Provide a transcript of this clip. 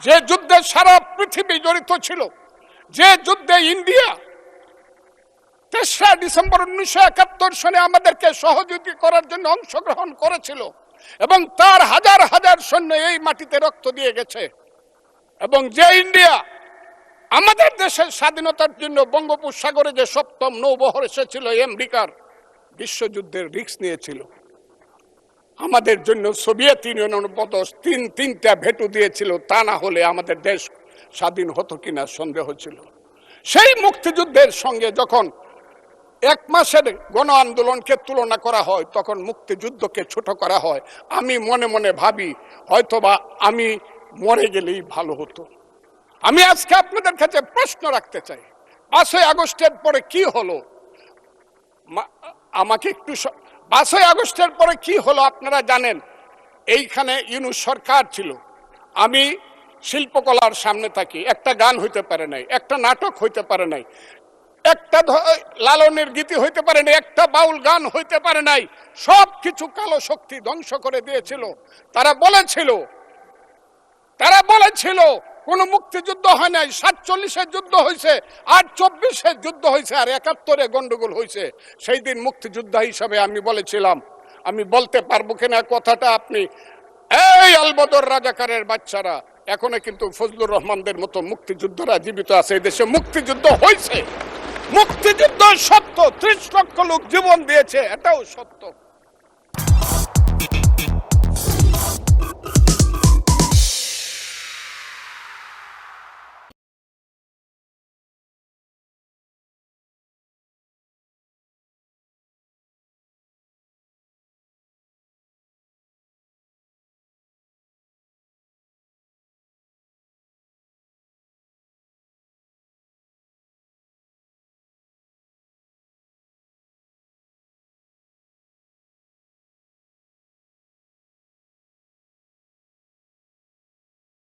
যে যুদ্ধে সারা পৃথিবী জড়িত ছিল, যে যুদ্ধে ইন্ডিয়া 3রা ডিসেম্বর 1971 সনে আমাদেরকে সহযোগী করার জন্য অংশগ্রহণ করেছিল, এবং তার হাজার হাজার সৈন্য এই মাটিতে রক্ত দিয়ে গেছে, এবং যে ইন্ডিয়া আমাদের দেশের স্বাধীনতার জন্য বঙ্গোপসাগরে যে 7ম নৌবহর এসেছিল আমেরিকার, বিশ্বযুদ্ধের রিস্ক নিয়েছিল, আমাদের জন্য সোভিয়েত ইউনিয়নের বদস তিনটা ভেটো দিয়েছিল, তা না হলে আমাদের দেশ স্বাধীন হতো কিনা সন্দেহ ছিল। সেই মুক্তিযুদ্ধের সঙ্গে যখন 1 মাসের গণ আন্দোলনকে তুলনা করা হয়, তখন মুক্তিযুদ্ধকে ছোট করা হয়। আমি মনে মনে ভাবি হয়তোবা আমি মরে গেলেই ভালো হতো। আমি আজকে আপনাদের কাছে প্রশ্ন রাখতে চাই, 5ই আগস্টের পরে কি হলো? আমাকে একটু 5ই আগস্টের পরে কি হলো আপনারা জানেন। এইখানে ইউনূস সরকার ছিল, আমি শিল্পকলার সামনে থাকি, একটা গান হইতে পারে নাই, একটা নাটক হইতে পারে নাই, একটা লালনের গীতি হইতে পারে নাই, একটা বাউল গান হইতে পারে নাই। সব কিছু কালো শক্তি ধ্বংস করে দিয়েছিল। তারা বলেছিল কোন মুক্তিযুদ্ধ হয় নাই, 47-এ যুদ্ধ হয়েছে, আর 24-এ যুদ্ধ হয়েছে, আর 71-এ গন্ডগোল হয়েছে। সেই দিন মুক্তিযোদ্ধা হিসাবে আমি বলেছিলাম, আমি বলতে পারবো কিনা কথাটা আপনি, এই আলবদর রাজাকারের বাচ্চারা, এখনো কিন্তু ফজলুর রহমানদের মতো মুক্তিযোদ্ধারা জীবিত আছে। এই দেশে মুক্তিযুদ্ধ হয়েছে, মুক্তিযুদ্ধ সত্য, 30 লক্ষ লোক জীবন দিয়েছে, এটাও সত্য।